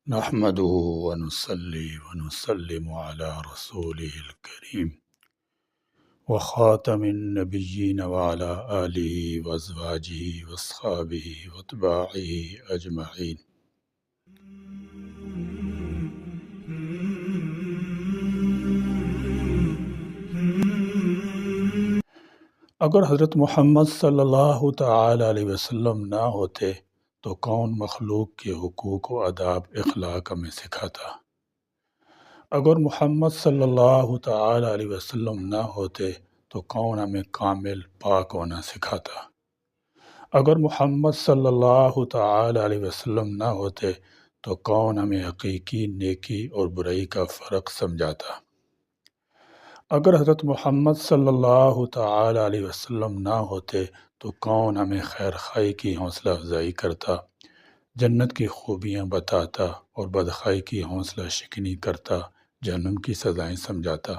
نحمده ونصلي ونسلم على رسوله الكريم وخاتم النبيين وعلى آله وأزواجه وأصحابه وأتباعه أجمعين۔ اگر حضرت محمد صلی اللہ تعالی علیہ وسلم نہ ہوتے تو کون مخلوق کے حقوق و آداب اخلاق ہمیں سکھاتا؟ اگر محمد صلی اللہ تعالی علیہ وسلم نہ ہوتے تو کون ہمیں کامل پاک ہونا سکھاتا؟ اگر محمد صلی اللہ تعالی علیہ وسلم نہ ہوتے تو کون ہمیں حقیقی نیکی اور برائی کا فرق سمجھاتا؟ اگر حضرت محمد صلی اللہ تعالی علیہ وسلم نہ ہوتے تو کون ہمیں خیر خواہی کی حوصلہ افزائی کرتا، جنت کی خوبیاں بتاتا اور بدخواہی کی حوصلہ شکنی کرتا، جہنم کی سزائیں سمجھاتا؟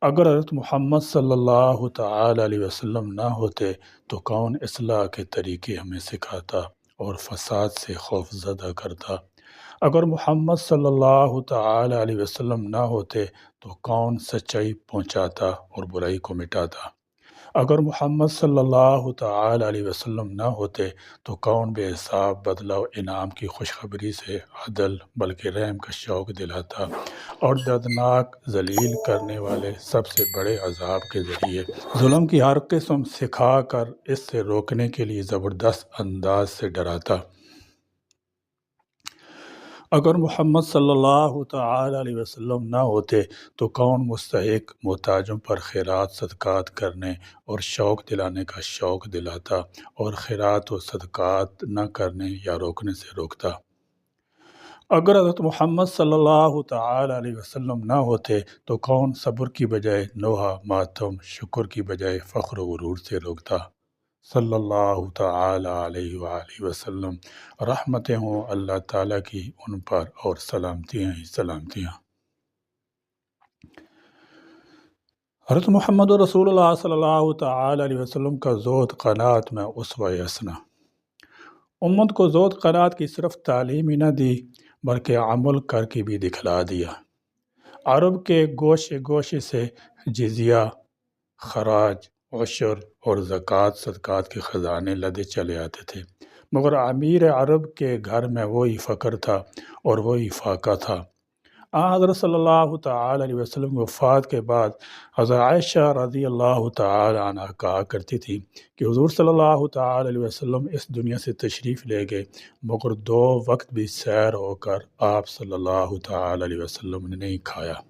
اگر حضرت محمد صلی اللہ تعالی علیہ وسلم نہ ہوتے تو کون اصلاح کے طریقے ہمیں سکھاتا اور فساد سے خوف زدہ کرتا؟ اگر محمد صلی اللہ تعالی علیہ وسلم نہ ہوتے تو کون سچائی پہنچاتا اور برائی کو مٹاتا؟ اگر محمد صلی اللہ تعالی علیہ وسلم نہ ہوتے تو کون بے حساب بدلہ و انعام کی خوشخبری سے عدل بلکہ رحم کا شوق دلاتا اور دردناک ذلیل کرنے والے سب سے بڑے عذاب کے ذریعے ظلم کی ہر قسم سکھا کر اس سے روکنے کے لیے زبردست انداز سے ڈراتا؟ اگر محمد صلی اللہ تعالی علیہ وسلم نہ ہوتے تو کون مستحق محتاجوں پر خیرات صدقات کرنے اور شوق دلانے کا شوق دلاتا اور خیرات و صدقات نہ کرنے یا روکنے سے روکتا؟ اگر حضرت محمد صلی اللہ تعالی علیہ وسلم نہ ہوتے تو کون صبر کی بجائے نوحہ ماتم، شکر کی بجائے فخر و غرور سے روکتا؟ صلی اللہ تعالی علیہ وآلہ وسلم۔ رحمتیں ہوں اللہ تعالیٰ کی ان پر اور سلامتیاں ہی سلامتیاں۔ حضرت محمد رسول اللہ صلی اللہ تعالی علیہ وسلم کا زہد قناعت میں اسوہ حسنہ۔ امت کو زہد قناعت کی صرف تعلیم ہی نہ دی بلکہ عمل کر کے بھی دکھلا دیا۔ عرب کے گوشے گوشے سے جزیہ، خراج، عشر اور زکوٰۃ صدقات کے خزانے لدے چلے آتے تھے، مگر امیر عرب کے گھر میں وہی فقر تھا اور وہی فاقہ تھا۔ حضرت صلی اللہ تعالی علیہ وسلم کی وفات کے بعد حضرت عائشہ رضی اللہ تعالی عنہ کہا کرتی تھی کہ حضور صلی اللہ تعالی علیہ وسلم اس دنیا سے تشریف لے گئے مگر 2 وقت بھی سیر ہو کر آپ صلی اللہ تعالی علیہ وسلم نے نہیں کھایا۔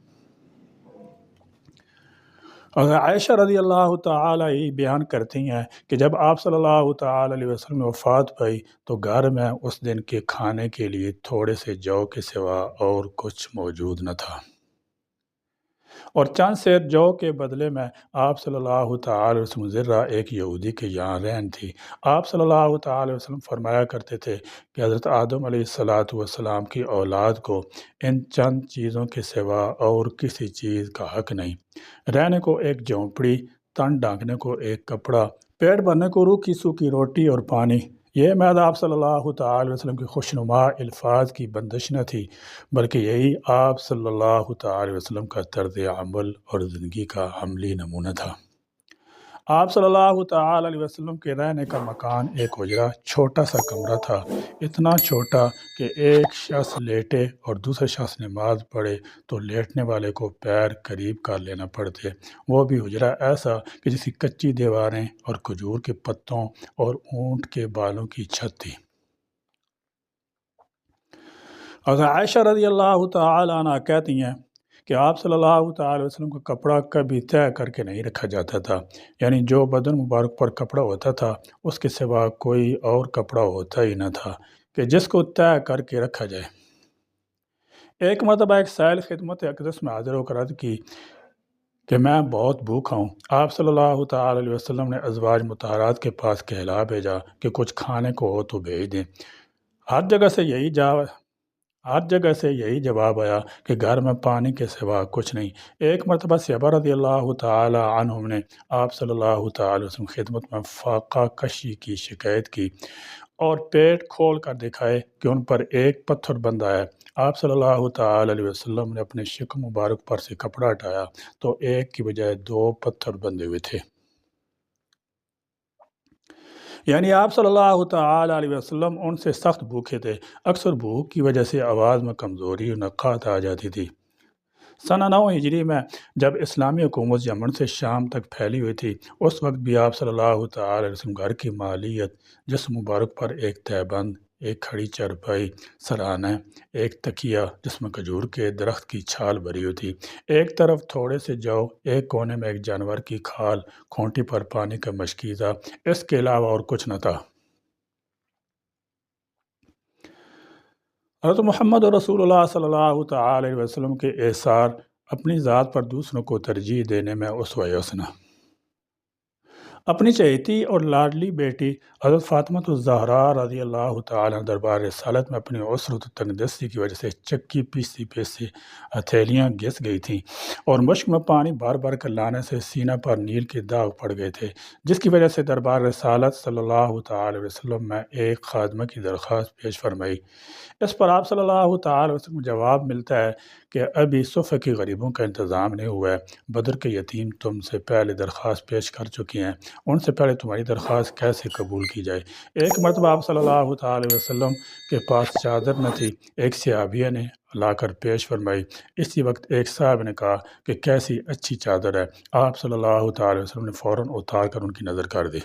حضرت عائشہ رضی اللہ تعالی بیان کرتی ہیں کہ جب آپ صلی اللہ تعالی علیہ وسلم کی وفات پائی تو گھر میں اس دن کے کھانے کے لیے تھوڑے سے جو کے سوا اور کچھ موجود نہ تھا، اور چند سیر جو کے بدلے میں آپ صلی اللہ تعالی وسلم ذرہ ایک یہودی کے یہاں رہن تھی۔ آپ صلی اللہ تعالی وسلم فرمایا کرتے تھے کہ حضرت آدم علیہ السلام کی اولاد کو ان چند چیزوں کے سوا اور کسی چیز کا حق نہیں: رہنے کو ایک جھونپڑی، تن ڈھانکنے کو ایک کپڑا، پیٹ بھرنے کو روکھی سوکھی روٹی اور پانی۔ یہ محض آپ صلی اللہ تعالی وسلم کی خوشنما الفاظ کی بندش نہ تھی بلکہ یہی آپ صلی اللہ تعالی وسلم کا طرز عمل اور زندگی کا عملی نمونہ تھا۔ آپ صلی اللہ تعالی علیہ وسلم کے رہنے کا مکان ایک حجرہ، چھوٹا سا کمرہ تھا، اتنا چھوٹا کہ ایک شخص لیٹے اور دوسرے شخص نماز پڑھے تو لیٹنے والے کو پیر قریب کر لینا پڑتے، وہ بھی حجرہ ایسا کہ جس کی کچی دیواریں اور کھجور کے پتوں اور اونٹ کے بالوں کی چھت تھی۔ حضرت عائشہ رضی اللہ تعالی عنہ کہتی ہیں کہ آپ صلی اللہ تعالی وسلم کا کپڑا کبھی طے کر کے نہیں رکھا جاتا تھا، یعنی جو بدن مبارک پر کپڑا ہوتا تھا اس کے سوا کوئی اور کپڑا ہوتا ہی نہ تھا کہ جس کو طے کر کے رکھا جائے۔ ایک مرتبہ ایک سائل خدمت اقدس میں حاضر ہو کر عرض کی کہ میں بہت بھوکا ہوں۔ آپ صلی اللہ تعالی علیہ وسلم نے ازواج مطہرات کے پاس کہلا بھیجا کہ کچھ کھانے کو ہو تو بھیج دیں۔ ہر جگہ سے یہی جواب آیا کہ گھر میں پانی کے سوا کچھ نہیں۔ ایک مرتبہ صحابہ رضی اللہ تعالی عنہم نے آپ صلی اللہ تعالی وسلم خدمت میں فاقہ کشی کی شکایت کی اور پیٹ کھول کر دکھائے کہ ان پر ایک پتھر بندھا ہے۔ آپ صلی اللہ تعالی علیہ وسلم نے اپنے شکم مبارک پر سے کپڑا ہٹایا تو ایک کی بجائے 2 پتھر بندھے ہوئے تھے۔ یعنی آپ صلی اللہ تعالی علیہ وسلم ان سے سخت بھوکے تھے۔ اکثر بھوک کی وجہ سے آواز میں کمزوری اور نقاہت آ جاتی تھی۔ سنہ 9 ہجری میں جب اسلامی حکومت یمن سے شام تک پھیلی ہوئی تھی، اس وقت بھی آپ صلی اللہ تعالی علیہ وسلم گھر کی مالیت، جسم مبارک پر ایک تہبند، ایک کھڑی چارپائی، سرہانے، ایک تکیہ جس میں کھجور کے درخت کی چھال بھری ہوئی تھی، ایک طرف تھوڑے سے جو، ایک کونے میں ایک جانور کی کھال، کھونٹی پر پانی کا مشکیزہ، اس کے علاوہ اور کچھ نہ تھا۔ حضرت محمد رسول اللہ صلی اللہ تعالی علیہ وسلم کے ایثار، اپنی ذات پر دوسروں کو ترجیح دینے میں اسوہ حسنہ۔ اپنی چہیتی اور لاڈلی بیٹی حضرت فاطمہ الزہرا رضی اللہ تعالیٰ عنہ دربار رسالت میں اپنی عسرت و تنگ دستی کی وجہ سے چکی پیستی پیستی ہتھیلیاں گھس گئی تھیں اور مشک میں پانی بار بار کر لانے سے سینہ پر نیل کے داغ پڑ گئے تھے، جس کی وجہ سے دربار رسالت صلی اللہ تعالی علیہ وسلم میں ایک خادمہ کی درخواست پیش فرمائی۔ اس پر آپ صلی اللہ تعالی وسلم کو جواب ملتا ہے کہ ابھی صفحہ کے غریبوں کا انتظام نہیں ہوا ہے، بدر کے یتیم تم سے پہلے درخواست پیش کر چکے ہیں، ان سے پہلے تمہاری درخواست کیسے قبول کی جائے۔ ایک مرتبہ آپ صلی اللہ تعالی وسلم کے پاس چادر نہ تھی، ایک صحابیہ نے لا کر پیش فرمائی۔ اسی وقت ایک صاحب نے کہا کہ کیسی اچھی چادر ہے۔ آپ صلی اللہ تعالی وسلم نے فوراً اتار کر ان کی نظر کر دی۔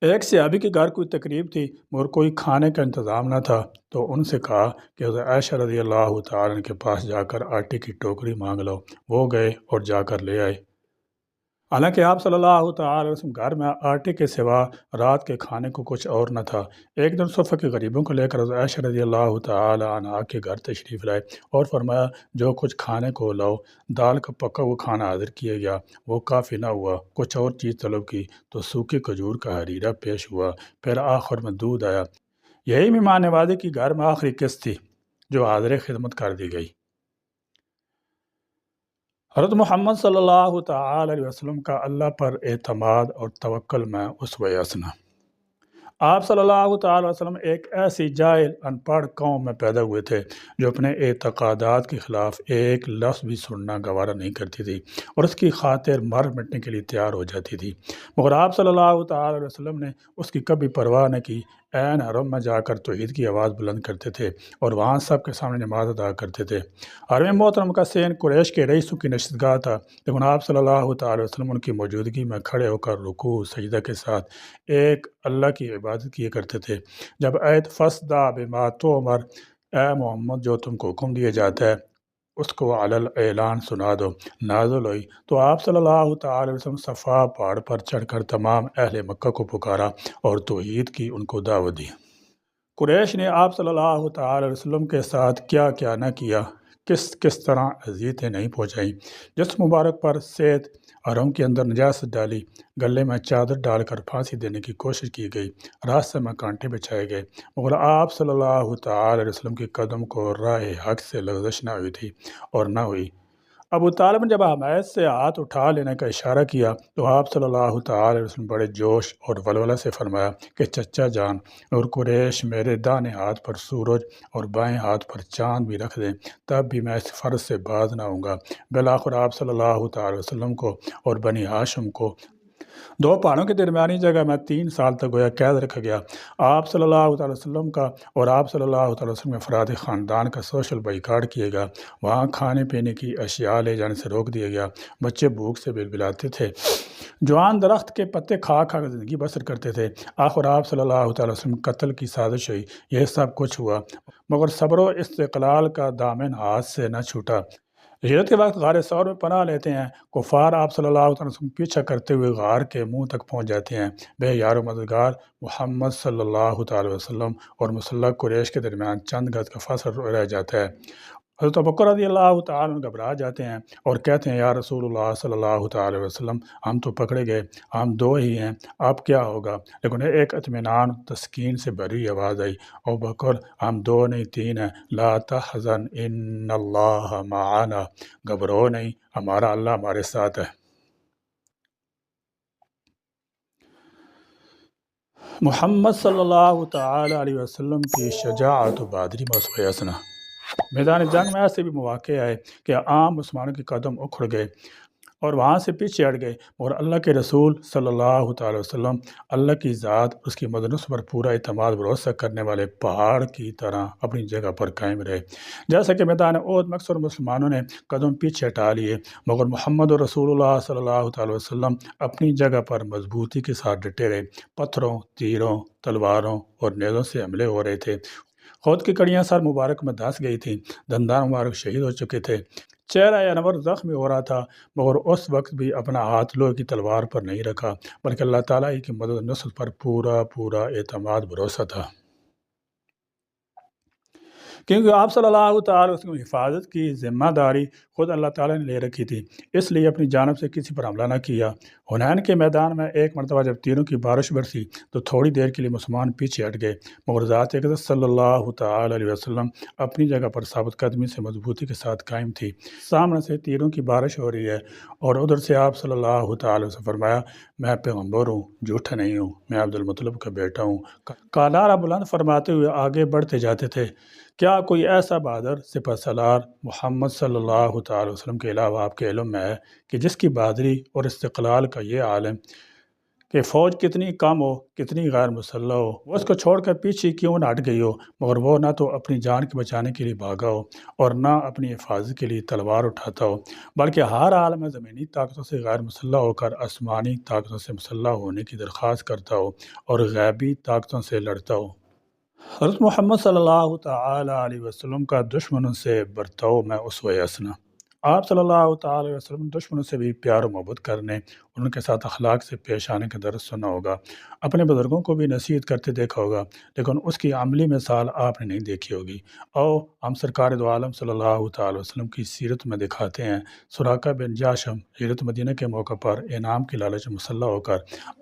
ایک صحابی کے گھر کوئی تقریب تھی مگر کوئی کھانے کا انتظام نہ تھا، تو ان سے کہا کہ حضرت عائشہ رضی اللہ تعالیٰ عنہ کے پاس جا کر آٹے کی ٹوکری مانگ لو۔ وہ گئے اور جا کر لے آئے۔ حالانکہ آپ صلی اللہ تعالی وسلم گھر میں آٹے کے سوا رات کے کھانے کو کچھ اور نہ تھا۔ ایک دن صفحہ کے غریبوں کو لے کر حضرت عائشہ رضی اللہ تعالی عنہا کے گھر تشریف لائے اور فرمایا جو کچھ کھانے کو لاؤ۔ دال کا پکا ہوا کھانا حاضر کیا گیا، وہ کافی نہ ہوا، کچھ اور چیز طلب کی تو سوکھی کھجور کا حریرہ پیش ہوا، پھر آخر میں دودھ آیا۔ یہی مہمان نوازی کی گھر میں آخری قسط تھی جو حاضر خدمت کر دی گئی۔ حضرت محمد صلی اللہ تعالی علیہ وسلم کا اللہ پر اعتماد اور توکل میں اسوہ حسنہ۔ آپ صلی اللہ تعالی وسلم ایک ایسی جاہل ان پڑھ قوم میں پیدا ہوئے تھے جو اپنے اعتقادات کے خلاف ایک لفظ بھی سننا گوارا نہیں کرتی تھی اور اس کی خاطر مر مٹنے کے لیے تیار ہو جاتی تھی، مگر آپ صلی اللہ تعالی علیہ وسلم نے اس کی کبھی پرواہ نہ کی۔ عین حرم میں جا کر توحید کی آواز بلند کرتے تھے اور وہاں سب کے سامنے نماز ادا کرتے تھے۔ حرم محترم کا سین قریش کے رئیسوں کی نشستگاہ تھا، لیکن آپ صلی اللہ تعالی وسلم ان کی موجودگی میں کھڑے ہو کر رکوع سجدہ کے ساتھ ایک اللہ کی عبادت کیا کرتے تھے۔ جب آیت فَاصْدَعْ بِمَا تُؤْمَرُ، اے محمد جو تم کو حکم دیا جاتا ہے اس کو علی الاعلان سنا دو، نازل ہوئی تو آپ صلی اللہ تعالی وسلم صفا پہاڑ پر چڑھ کر تمام اہل مکہ کو پکارا اور توحید کی ان کو دعوت دی۔ قریش نے آپ صلی اللہ تعالی وسلم کے ساتھ کیا کیا نہ کیا، کس کس طرح اذیتیں نہیں پہنچائیں۔ جس مبارک پر سید حرم کے اندر نجاست ڈالی، گلے میں چادر ڈال کر پھانسی دینے کی کوشش کی گئی، راستے میں کانٹے بچھائے گئے، مگر آپ صلی اللہ تعالی علیہ وسلم کے قدم کو راہ حق سے لغزش نہ ہوئی تھی اور نہ ہوئی۔ ابو طالب نے جب حمایت سے ہاتھ اٹھا لینے کا اشارہ کیا تو آپ صلی اللہ تعالی علیہ وسلم بڑے جوش اور ولولہ سے فرمایا کہ چچا جان، اور قریش میرے دانے ہاتھ پر سورج اور بائیں ہاتھ پر چاند بھی رکھ دیں تب بھی میں اس فرض سے باز نہ ہوں گا۔ بالآخر آپ صلی اللہ تعالی وسلم کو اور بنی ہاشم کو 2 پہاڑوں کے درمیانی جگہ میں 3 سال تک گویا قید رکھا گیا۔ آپ صلی اللہ تعالی وسلم کا اور آپ صلی اللہ تعالی وسلم کے افراد خاندان کا سوشل بائیکاٹ کیا گیا، وہاں کھانے پینے کی اشیاء لے جانے سے روک دیا گیا، بچے بھوک سے بلبلاتے تھے، جوان درخت کے پتے کھا کھا کر زندگی بسر کرتے تھے۔ آخر آپ صلی اللہ تعالی وسلم قتل کی سازش ہوئی، یہ سب کچھ ہوا مگر صبر و استقلال کا دامن ہاتھ سے نہ چھوٹا۔ ہجرت کے وقت غار ثور میں پناہ لیتے ہیں، کفار آپ صلی اللہ علیہ وسلم پیچھا کرتے ہوئے غار کے منہ تک پہنچ جاتے ہیں۔ بے یار و مددگار محمد صلی اللہ تعالی وسلم اور مسلح قریش کے درمیان چند گز کا فاصلہ رہ جاتا ہے۔ حضرت ابوبکر رضی اللہ تعالیٰ عنہ گھبرا جاتے ہیں اور کہتے ہیں یا رسول اللہ صلی اللہ تعالی وسلم، ہم تو پکڑے گئے، ہم 2 ہی ہیں، اب کیا ہوگا؟ لیکن ایک اطمینان تسکین سے بھری آواز آئی، ابوبکر ہم 2 نہیں 3 ہیں، لا تحزن ان اللہ معنا، گھبرو نہیں، ہمارا اللہ ہمارے ساتھ ہے۔ محمد صلی اللہ تعالی علیہ وسلم کی شجاعت و بہادری میں اسوہ حسنہ۔ میدان جنگ میں ایسے بھی مواقع آئے کہ عام مسلمانوں کے قدم اکھڑ گئے اور وہاں سے پیچھے ہٹ گئے، اور اللہ کے رسول صلی اللہ تعالی وسلم اللہ کی ذات اس کی مدنس پر پورا اعتماد بھروسہ کرنے والے پہاڑ کی طرح اپنی جگہ پر قائم رہے۔ جیسا کہ میدان احد میں اکثر مسلمانوں نے قدم پیچھے ہٹا لیے، مگر محمد رسول اللہ صلی اللہ تعالی وسلم اپنی جگہ پر مضبوطی کے ساتھ ڈٹے رہے۔ پتھروں، تیروں، تلواروں اور نیزوں سے حملے ہو رہے تھے، خود کی کڑیاں سر مبارک میں دھنس گئی تھیں، دندان مبارک شہید ہو چکے تھے، چہرہ انور زخمی ہو رہا تھا، مگر اس وقت بھی اپنا ہاتھ لوہے کی تلوار پر نہیں رکھا، بلکہ اللہ تعالیٰ ہی کی مدد و نصرت پر پورا اعتماد بھروسہ تھا، کیونکہ آپ صلی اللہ تعالی وسلم کی حفاظت کی ذمہ داری خود اللہ تعالیٰ نے لے رکھی تھی، اس لیے اپنی جانب سے کسی پر حملہ نہ کیا۔ حنین کے میدان میں ایک مرتبہ جب تیروں کی بارش برسی تو تھوڑی دیر کے لیے مسلمان پیچھے ہٹ گئے، مگر ذات اقدس صلی اللہ تعالی علیہ وسلم اپنی جگہ پر ثابت قدمی سے مضبوطی کے ساتھ قائم تھی۔ سامنے سے تیروں کی بارش ہو رہی ہے اور ادھر سے آپ صلی اللہ تعالی وسلم فرمایا، میں پیغمبر ہوں، جھوٹا نہیں ہوں، میں عبد المطلب کا بیٹا ہوں، کا نعرہ بلند فرماتے ہوئے آگے بڑھتے جاتے تھے۔ کیا کوئی ایسا بہادر سپہ سالار محمد صلی اللہ تعالی وسلم کے علاوہ آپ کے علم میں ہے کہ جس کی بہادری اور استقلال کا یہ عالم کہ فوج کتنی کم ہو، کتنی غیر مسلح ہو، وہ اس کو چھوڑ کر پیچھے کیوں نہ ہٹ گئی ہو، مگر وہ نہ تو اپنی جان کے بچانے کے لیے بھاگا ہو اور نہ اپنی حفاظت کے لیے تلوار اٹھاتا ہو، بلکہ ہر حال میں زمینی طاقتوں سے غیر مسلح ہو کر آسمانی طاقتوں سے مسلح ہونے کی درخواست کرتا ہو اور غیبی طاقتوں سے لڑتا ہو۔ حضرت محمد صلی اللہ تعالی علیہ وسلم کا دشمنوں سے برتاؤ میں اسوہ حسنہ۔ آپ صلی اللہ تعالی علیہ وسلم دشمنوں سے بھی پیار و محبت کرنے، ان کے ساتھ اخلاق سے پیش آنے کا درس سنا ہوگا، اپنے بزرگوں کو بھی نصیحت کرتے دیکھا ہوگا، لیکن اس کی عملی مثال آپ نے نہیں دیکھی ہوگی۔ او ہم سرکار دو عالم صلی اللہ تعالی وسلم کی سیرت میں دکھاتے ہیں، سراقہ بن جاشم ہجرت مدینہ کے موقع پر انعام کی لالچ میں مسلح ہو کر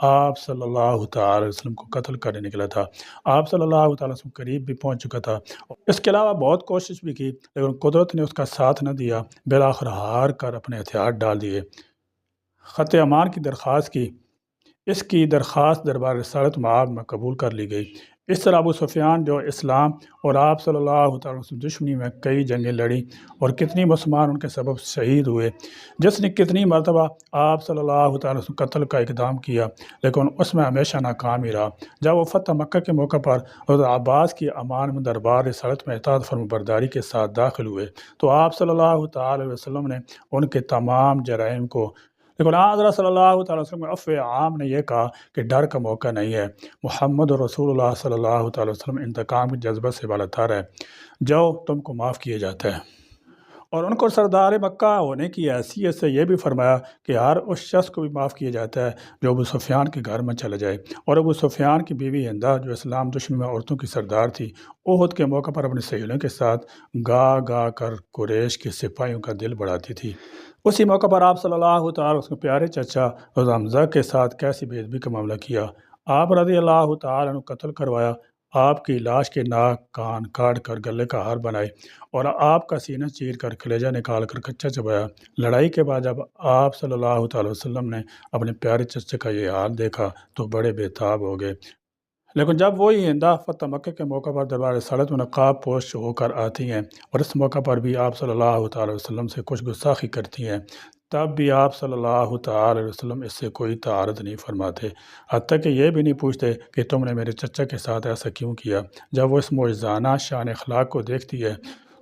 آپ صلی اللہ تعالی وسلم کو قتل کرنے نکلا تھا۔ آپ صلی اللہ تعالی وسلم قریب بھی پہنچ چکا تھا، اس کے علاوہ بہت کوشش بھی کی، لیکن قدرت نے اس کا ساتھ نہ دیا، بالآخر ہار کر اپنے ہتھیار ڈال دیے، خط امان کی درخواست کی، اس کی درخواست دربار رسالت مآب میں قبول کر لی گئی۔ اس طرح ابو سفیان جو اسلام اور آپ صلی اللہ تعالی وسلم دشمنی میں کئی جنگیں لڑی اور کتنی مسلمان ان کے سبب شہید ہوئے، جس نے کتنی مرتبہ آپ صلی اللہ تعالی وسلم قتل کا اقدام کیا، لیکن اس میں ہمیشہ ناکام ہی رہا۔ جب وہ فتح مکہ کے موقع پر حضرت عباس کی امان میں دربار رسالت میں اطاعت فرمانبرداری کے ساتھ داخل ہوئے تو آپ صلی اللہ تعالی وسلم نے ان کے تمام جرائم کو، لیکن حضرت صلی اللہ تعالی وسلم کے عفو عام نے یہ کہا کہ ڈر کا موقع نہیں ہے، محمد رسول اللہ صلی اللہ تعالی وسلم انتقام کے جذبہ سے بالاتر ہے، جو تم کو معاف کیا جاتا ہے۔ اور ان کو سردار مکہ ہونے کی حیثیت سے یہ بھی فرمایا کہ ہر اس شخص کو بھی معاف کیا جاتا ہے جو ابو سفیان کے گھر میں چلا جائے۔ اور ابو سفیان کی بیوی ہندہ جو اسلام دشمنی میں عورتوں کی سردار تھی، احد کے موقع پر اپنی سہیلیوں کے ساتھ گا کر قریش کے سپاہیوں کا دل بڑھاتی تھی۔ اسی موقع پر آپ صلی اللہ تعالی وسلم کے پیارے چچا حضرت حمزہ کے ساتھ کیسی بے ادبی کا معاملہ کیا، آپ رضی اللہ تعالی عنہ قتل کروایا، آپ کی لاش کے ناک کان کاٹ کر گلے کا ہار بنائے اور آپ کا سینہ چیر کر کلیجہ نکال کر کچا چبایا۔ لڑائی کے بعد جب آپ صلی اللہ تعالی وسلم نے اپنے پیارے چچے کا یہ حال دیکھا تو بڑے بے تاب ہو گئے، لیکن جب وہی ہندہ فتح مکہ کے موقع پر دربار رسالت میں نقاب پوش ہو کر آتی ہیں اور اس موقع پر بھی آپ صلی اللہ تعالی وسلم سے کچھ گستاخی کرتی ہیں، تب بھی آپ صلی اللہ تعالی وسلم اس سے کوئی تعارض نہیں فرماتے، حتیٰ کہ یہ بھی نہیں پوچھتے کہ تم نے میرے چچا کے ساتھ ایسا کیوں کیا۔ جب وہ اس معجزانہ شان اخلاق کو دیکھتی ہے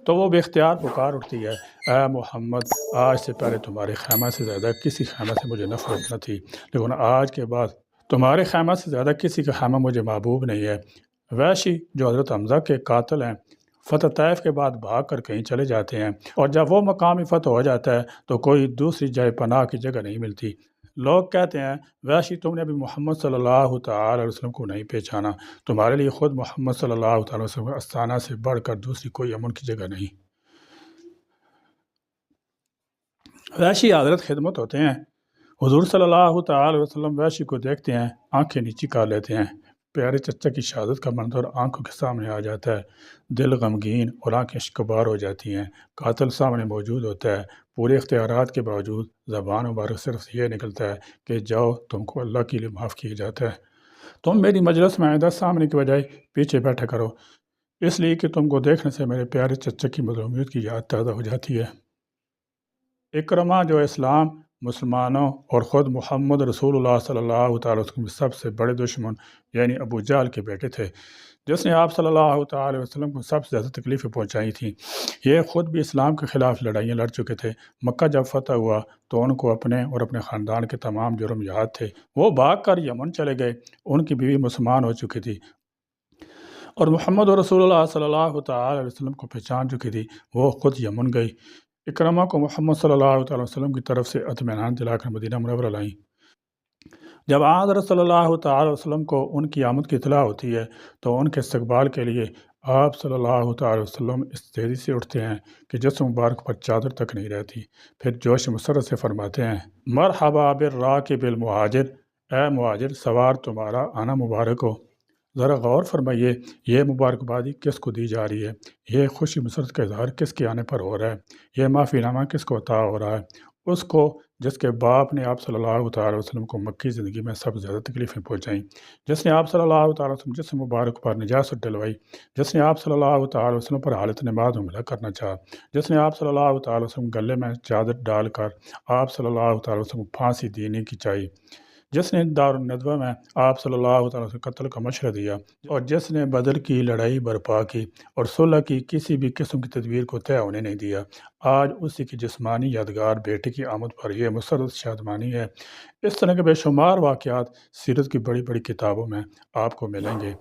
تو وہ بے اختیار پکار اٹھتی ہے، اے محمد، آج سے پہلے تمہارے خیمہ سے زیادہ کسی خیمہ سے مجھے نفرت نہ تھی، لیکن آج کے بعد تمہارے خیمہ سے زیادہ کسی کا خیمہ مجھے محبوب نہیں ہے۔ وحشی جو حضرت حمزہ کے قاتل ہیں، فتح طائف کے بعد بھاگ کر کہیں چلے جاتے ہیں، اور جب وہ مقام ہی فتح ہو جاتا ہے تو کوئی دوسری جائے پناہ کی جگہ نہیں ملتی۔ لوگ کہتے ہیں، وحشی تم نے ابھی محمد صلی اللہ تعالی علیہ وسلم کو نہیں پہچانا، تمہارے لیے خود محمد صلی اللہ تعالی وسلم کے آستانہ سے بڑھ کر دوسری کوئی امن کی جگہ نہیں۔ وحشی حضرت خدمت ہوتے ہیں، حضور صلی اللہ تعالی وسلم وحشی کو دیکھتے ہیں، آنکھیں نیچی کر لیتے ہیں، پیارے چچا کی شہادت کا منظر آنکھوں کے سامنے آ جاتا ہے، دل غمگین اور آنکھیں اشکبار ہو جاتی ہیں، قاتل سامنے موجود ہوتا ہے، پورے اختیارات کے باوجود زبان مبارک صرف یہ نکلتا ہے کہ جاؤ، تم کو اللہ کے لیے معاف کیا جاتا ہے۔ تم میری مجلس میں آئندہ سامنے کی بجائے پیچھے بیٹھا کرو، اس لیے کہ تم کو دیکھنے سے میرے پیارے چچا کی مظلومیت کی یاد تازہ ہو جاتی ہے۔ اکرمہ جو اسلام، مسلمانوں اور خود محمد رسول اللہ صلی اللہ تعالی وسلم کے سب سے بڑے دشمن یعنی ابو جہل کے بیٹے تھے، جس نے آپ صلی اللہ تعالی وسلم کو سب سے زیادہ تکلیفیں پہنچائی تھیں، یہ خود بھی اسلام کے خلاف لڑائیاں لڑ چکے تھے۔ مکہ جب فتح ہوا تو ان کو اپنے اور اپنے خاندان کے تمام جرم یاد تھے۔ وہ بھاگ کر یمن چلے گئے، ان کی بیوی مسلمان ہو چکی تھی اور محمد رسول اللہ صلی اللہ تعالی وسلم کو پہچان چکی تھی۔ وہ خود یمن گئی، اکرمہ کو محمد صلی اللہ تعالی وسلم کی طرف سے اطمینان دلا کر مدینہ منورہ لائیں۔ جب حضرت صلی اللہ تعالی وسلم کو ان کی آمد کی اطلاع ہوتی ہے تو ان کے استقبال کے لیے آپ صلی اللہ تعالی وسلم اس تیزی سے اٹھتے ہیں کہ جسم مبارک پر چادر تک نہیں رہتی، پھر جوش مسرت سے فرماتے ہیں، مرحبا بالراکب المہاجر، اے مہاجر سوار تمہارا آنا مبارک ہو۔ ذرا غور فرمائیے، یہ مبارکبادی کس کو دی جا رہی ہے؟ یہ خوشی مسرت کا اظہار کس کے آنے پر ہو رہا ہے؟ یہ معافی نامہ کس کو عطا ہو رہا ہے؟ اس کو جس کے باپ نے آپ صلی اللہ تعالی وسلم کو مکی زندگی میں سب سے زیادہ تکلیفیں پہنچائیں، جس نے آپ صلی اللہ تعالی وسلم جسم مبارک پر نجاست ڈلوائی، جس نے آپ صلی اللہ تعالی وسلم پر حالت نماز حملہ کرنا چاہا، جس نے آپ صلی اللہ تعالی وسلم گلے میں چادر ڈال کر آپ صلی اللہ تعالی وسلم کو پھانسی دینے کی چاہی، جس نے دارالندوہ میں آپ صلی اللہ تعالی وسلم قتل کا مشورہ دیا، اور جس نے بدر کی لڑائی برپا کی اور صلح کی کسی بھی قسم کی تدبیر کو طے ہونے نہیں دیا، آج اسی کی جسمانی یادگار بیٹے کی آمد پر یہ مسرت شادمانی ہے۔ اس طرح کے بے شمار واقعات سیرت کی بڑی بڑی کتابوں میں آپ کو ملیں گے۔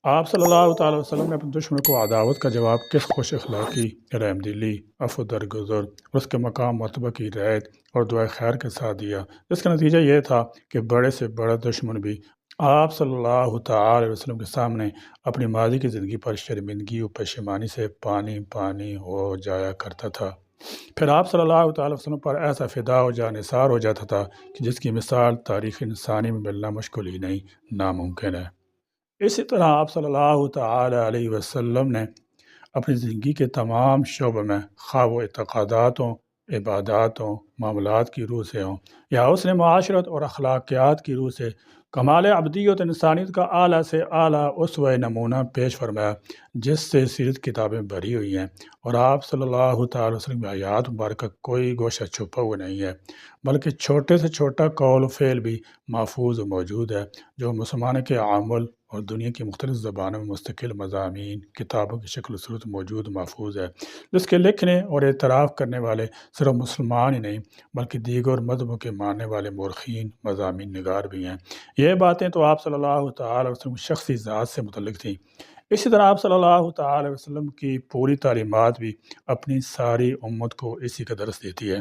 آپ صلی اللہ تعالی وسلم نے اپنے دشمن کو عداوت کا جواب کس خوش اخلاقی، رحم دلی، عفو درگزر، اس کے مقام مرتبہ کی رعایت اور دعائے خیر کے ساتھ دیا، جس کا نتیجہ یہ تھا کہ بڑے سے بڑا دشمن بھی آپ صلی اللہ تعالی وسلم کے سامنے اپنی ماضی کی زندگی پر شرمندگی و پشیمانی سے پانی پانی ہو جایا کرتا تھا۔ پھر آپ صلی اللہ تعالی وسلم پر ایسا فدا و جاں نثار ہو جاتا تھا کہ جس کی مثال تاریخ انسانی میں ملنا مشکل ہی نہیں، ناممکن ہے۔ اسی طرح آپ صلی اللہ تعالی علیہ وسلم نے اپنی زندگی کے تمام شعبوں میں خواہ وہ اعتقاداتوں، عباداتوں، معاملات کی روح سے ہوں یا حسن معاشرت اور اخلاقیات کی روح سے، کمال عبدیت انسانیت کا اعلیٰ سے اعلیٰ اسوہ نمونہ پیش فرمایا، جس سے سیرت کتابیں بھری ہوئی ہیں، اور آپ صلی اللہ تعالی وسلم کی حیات مبارکہ کوئی گوشہ چھپا ہوا نہیں ہے، بلکہ چھوٹے سے چھوٹا قول و فعل بھی محفوظ و موجود ہے، جو مسلمان کے عمل اور دنیا کی مختلف زبانوں میں مستقل مضامین کتابوں کی شکل و صورت موجود محفوظ ہے، جس کے لکھنے اور اعتراف کرنے والے صرف مسلمان ہی نہیں بلکہ دیگر مذہبوں کے ماننے والے مورخین، مضامین نگار بھی ہیں۔ یہ باتیں تو آپ صلی اللہ تعالی وسلم کی شخصی ذات سے متعلق تھیں۔ اسی طرح آپ صلی اللہ تعالی وسلم کی پوری تعلیمات بھی اپنی ساری امت کو اسی کا درس دیتی ہے۔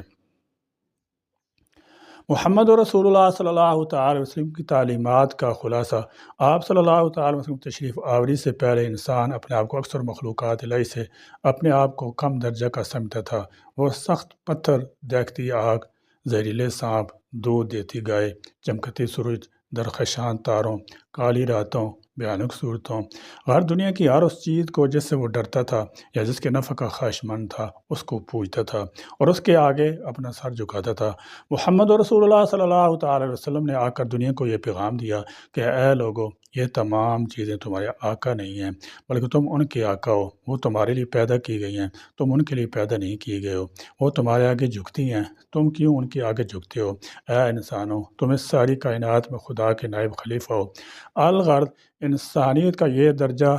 محمد رسول اللہ صلی اللہ تعالی وسلم کی تعلیمات کا خلاصہ، آپ صلی اللہ تعالی وسلم تشریف آوری سے پہلے انسان اپنے آپ کو اکثر مخلوقات الہی سے اپنے آپ کو کم درجہ کا سمجھتا تھا۔ وہ سخت پتھر، دیکھتی آگ، زہریلے سانپ، دودھ دیتی گائے، چمکتی سورج، درخشاں تاروں، کالی راتوں، بھیانک صورتوں، ہر دنیا کی ہر اس چیز کو جس سے وہ ڈرتا تھا یا جس کے نفع کا خواہش مند تھا، اس کو پوجتا تھا اور اس کے آگے اپنا سر جھکاتا تھا۔ محمد رسول اللہ صلی اللہ تعالی وسلم نے آ کر دنیا کو یہ پیغام دیا کہ اے لوگو، یہ تمام چیزیں تمہارے آقا نہیں ہیں بلکہ تم ان کے آقا ہو۔ وہ تمہارے لیے پیدا کی گئی ہیں، تم ان کے لیے پیدا نہیں کیے گئے ہو۔ وہ تمہارے آگے جھکتی ہیں، تم کیوں ان کے آگے جھکتے ہو؟ اے انسانوں، تم اس ساری کائنات میں خدا کے نائب خلیفہ ہو۔ الغرض انسانیت کا یہ درجہ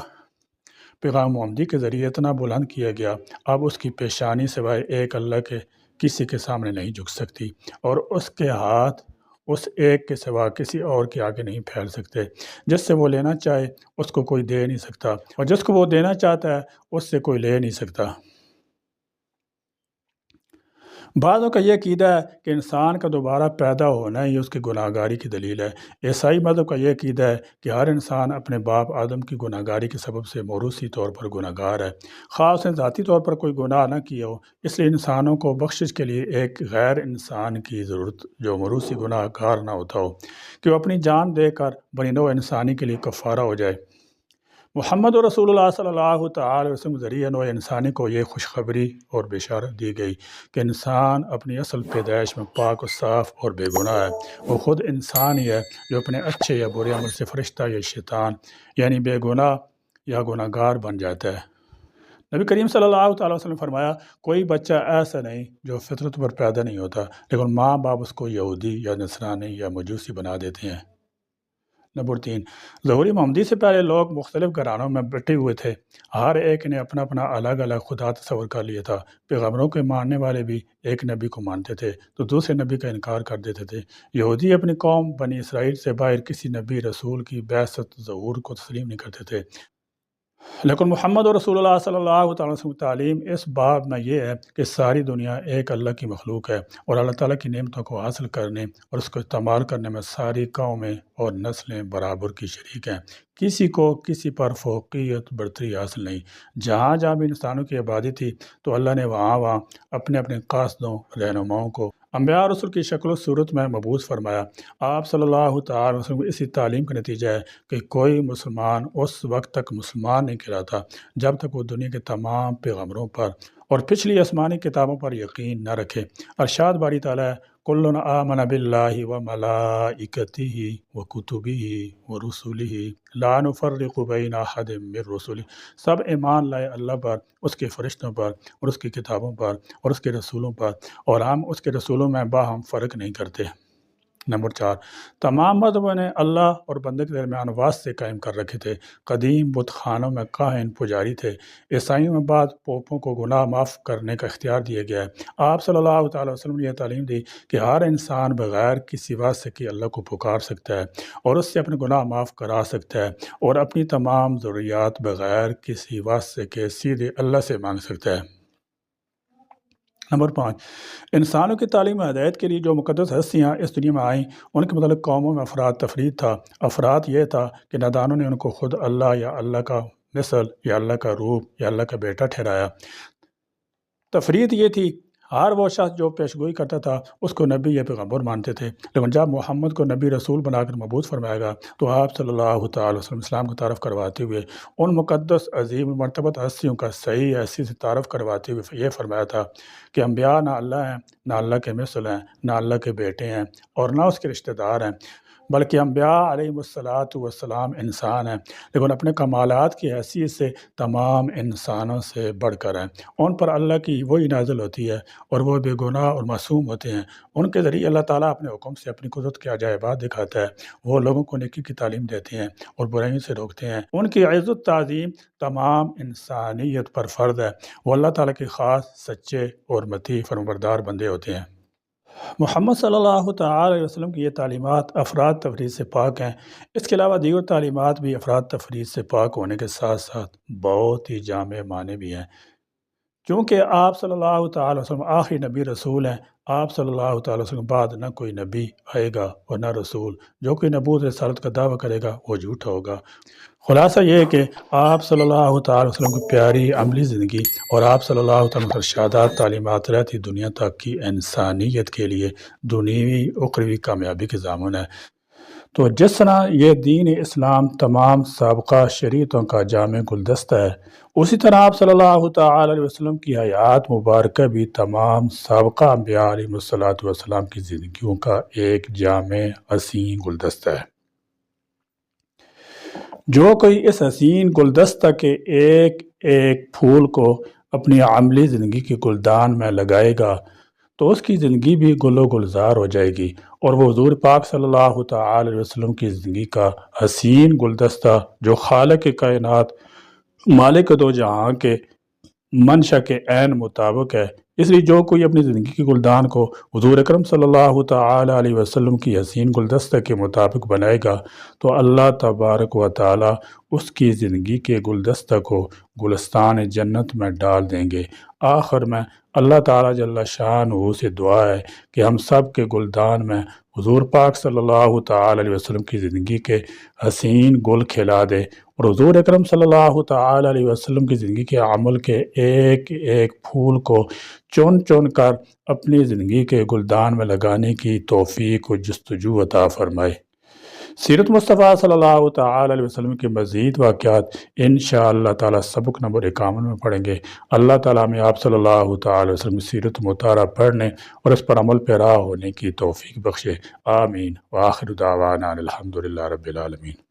پیغام محمدی کے ذریعے اتنا بلند کیا گیا، اب اس کی پیشانی سوائے ایک اللہ کے کسی کے سامنے نہیں جھک سکتی، اور اس کے ہاتھ اس ایک کے سوا کسی اور کے آگے نہیں پھیل سکتے۔ جس سے وہ لینا چاہے اس کو کوئی دے نہیں سکتا، اور جس کو وہ دینا چاہتا ہے اس سے کوئی لے نہیں سکتا۔ بعضوں کا یہ عقیدہ ہے کہ انسان کا دوبارہ پیدا ہونا ہی اس کی گناہ گاری کی دلیل ہے۔ عیسائی مذہب کا یہ عقیدہ ہے کہ ہر انسان اپنے باپ آدم کی گناہ گاری کے سبب سے موروثی طور پر گناہ گار ہے، خواہ اس نے ذاتی طور پر کوئی گناہ نہ کیا ہو۔ اس لیے انسانوں کو بخشش کے لیے ایک غیر انسان کی ضرورت جو موروثی گناہ گار نہ ہوتا ہو، کہ وہ اپنی جان دے کر بنی نوع انسانی کے لیے کفارہ ہو جائے۔ محمد رسول اللہ صلی اللہ تعالی علیہ وسلم کے ذریعے نوع انسانی کو یہ خوشخبری اور بشارت دی گئی کہ انسان اپنی اصل پیدائش میں پاک و صاف اور بے گناہ ہے۔ وہ خود انسان ہی ہے جو اپنے اچھے یا برے عمل سے فرشتہ یا شیطان یعنی بے گناہ یا گناہ گار بن جاتا ہے۔ نبی کریم صلی اللہ تعالی وسلم نے فرمایا کوئی بچہ ایسا نہیں جو فطرت پر پیدا نہیں ہوتا لیکن ماں باپ اس کو یہودی یا نصرانی یا مجوسی بنا دیتے ہیں۔ نمبر 3، ظہور محمدی سے پہلے لوگ مختلف گھرانوں میں بٹے ہوئے تھے۔ ہر ایک نے اپنا اپنا الگ الگ خدا تصور کر لیا تھا۔ پیغمبروں کے ماننے والے بھی ایک نبی کو مانتے تھے تو دوسرے نبی کا انکار کر دیتے تھے۔ یہودی اپنی قوم بنی اسرائیل سے باہر کسی نبی رسول کی بعثت ظہور کو تسلیم نہیں کرتے تھے، لیکن محمد رسول اللہ صلی اللہ تعالی وسلم کی تعلیم اس باب میں یہ ہے کہ ساری دنیا ایک اللہ کی مخلوق ہے اور اللہ تعالیٰ کی نعمتوں کو حاصل کرنے اور اس کو استعمال کرنے میں ساری قومیں اور نسلیں برابر کی شریک ہیں۔ کسی کو کسی پر فوقیت برتری حاصل نہیں۔ جہاں جہاں بھی انسانوں کی آبادی تھی تو اللہ نے وہاں اپنے اپنے قاصدوں رہنماؤں کو انبیاء رسول کی شکل و صورت میں مبعوث فرمایا۔ آپ صلی اللہ تعالی وسلم اسی تعلیم کا نتیجہ ہے کہ کوئی مسلمان اس وقت تک مسلمان نہیں کہلاتا جب تک وہ دنیا کے تمام پیغمبروں پر اور پچھلی آسمانی کتابوں پر یقین نہ رکھے۔ ارشاد باری تعالیٰ ہے کل آمن باللہ وملائکتہ وکتبہ ورسلہ لا نفرق بین احد من رسلہ۔ سب ایمان لائے اللہ پر، اس کے فرشتوں پر اور اس کی کتابوں پر اور اس کے رسولوں پر، اور ہم اس کے رسولوں میں باہم فرق نہیں کرتے۔ نمبر 4، تمام مذہبوں نے اللہ اور بندے کے درمیان واسطے قائم کر رکھے تھے۔ قدیم بت خانوں میں کاہن پجاری تھے۔ عیسائیوں میں بعد پوپوں کو گناہ معاف کرنے کا اختیار دیا گیا ہے۔ آپ صلی اللہ تعالی وسلم نے یہ تعلیم دی کہ ہر انسان بغیر کسی واسطے کے اللہ کو پکار سکتا ہے اور اس سے اپنے گناہ معاف کرا سکتا ہے اور اپنی تمام ضروریات بغیر کسی واسطے کے سیدھے اللہ سے مانگ سکتا ہے۔ نمبر 5، انسانوں کی تعلیم و ہدایت کے لیے جو مقدس ہستیاں اس دنیا میں آئیں ان کے متعلق قوموں میں افراد تفرید تھا۔ افراد یہ تھا کہ نادانوں نے ان کو خود اللہ یا اللہ کا مثل یا اللہ کا روپ یا اللہ کا بیٹا ٹھہرایا۔ تفرید یہ تھی ہر وہ شخص جو پیشگوئی کرتا تھا اس کو نبی یا پیغمبر مانتے تھے، لیکن جب محمد کو نبی رسول بنا کر مبعوث فرمایا گیا تو آپ صلی اللہ تعالی وسلم اسلام کو تعارف کرواتے ہوئے ان مقدس عظیم مرتبت ہستیوں کا صحیح حیثیت سے تعارف کرواتے ہوئے یہ فرمایا تھا کہ انبیاء نہ اللہ ہیں، نہ اللہ کے مثل ہیں، نہ اللہ کے بیٹے ہیں اور نہ اس کے رشتہ دار ہیں، بلکہ انبیاء علیہ السلام انسان ہیں لیکن اپنے کمالات کی حیثیت سے تمام انسانوں سے بڑھ کر ہیں۔ ان پر اللہ کی وہی نازل ہوتی ہے اور وہ بے گناہ اور معصوم ہوتے ہیں۔ ان کے ذریعے اللہ تعالیٰ اپنے حکم سے اپنی قدرت کے عجائبات دکھاتا ہے۔ وہ لوگوں کو نیکی کی تعلیم دیتے ہیں اور برائیوں سے روکتے ہیں۔ ان کی عزت تعظیم تمام انسانیت پر فرض ہے۔ وہ اللہ تعالیٰ کے خاص سچے اور مطیع فرمانبردار بندے ہوتے ہیں۔ محمد صلی اللہ تعالی علیہ وسلم کی یہ تعلیمات افراد تفرید سے پاک ہیں۔ اس کے علاوہ دیگر تعلیمات بھی افراد تفرید سے پاک ہونے کے ساتھ ساتھ بہت ہی جامع معنی بھی ہیں۔ چونکہ آپ صلی اللہ تعالی وسلم آخری نبی رسول ہیں، آپ صلی اللہ تعالی وسلم بعد نہ کوئی نبی آئے گا اور نہ رسول۔ جو کوئی نبوت رسالت کا دعویٰ کرے گا وہ جھوٹا ہوگا۔ خلاصہ یہ ہے کہ آپ صلی اللہ تعالی وسلم کی پیاری عملی زندگی اور آپ صلی اللہ تعالی وسلم ارشادات تعلیمات رہتی دنیا تک کی انسانیت کے لیے دنیوی اخروی کامیابی کے ضامن ہے۔ تو جس طرح یہ دین اسلام تمام سابقہ شریعتوں کا جامع گلدستہ ہے، اسی طرح آپ صلی اللہ تعالی علیہ وسلم کی حیات مبارکہ بھی تمام سابقہ انبیاء علیہ السلام کی زندگیوں کا ایک جامع حسین گلدستہ ہے۔ جو کوئی اس حسین گلدستہ کے ایک ایک پھول کو اپنی عملی زندگی کے گلدان میں لگائے گا تو اس کی زندگی بھی گل و گلزار ہو جائے گی اور وہ حضور پاک صلی اللہ تعالی علیہ وسلم کی زندگی کا حسین گلدستہ جو خالق کائنات مالک دو جہاں کے منشا کے عین مطابق ہے، اس لیے جو کوئی اپنی زندگی کے گلدان کو حضور اکرم صلی اللہ تعالی علیہ وسلم کی حسین گلدستہ کے مطابق بنائے گا تو اللہ تبارک و تعالی اس کی زندگی کے گلدستہ کو گلستان جنت میں ڈال دیں گے۔ آخر میں اللہ تعالیٰ جل شانہ سے دعا ہے کہ ہم سب کے گلدان میں حضور پاک صلی اللہ تعالی علیہ وسلم کی زندگی کے حسین گل کھلا دے اور حضور اکرم صلی اللہ تعالی علیہ وسلم کی زندگی کے عمل کے ایک ایک پھول کو چن چن کر اپنی زندگی کے گلدان میں لگانے کی توفیق و جستجو عطا فرمائے۔ سیرت مصطفیٰ صلی اللہ تعالی علیہ وسلم کے مزید واقعات انشاءاللہ تعالی سبق نمبر 51 میں پڑھیں گے۔ اللہ تعالیٰ میں آپ صلی اللہ تعالی علیہ وسلم کی سیرت مطالعہ پڑھنے اور اس پر عمل پیرا ہونے کی توفیق بخشے، آمین۔ وآخر دعوانا الحمدللہ رب العالمین۔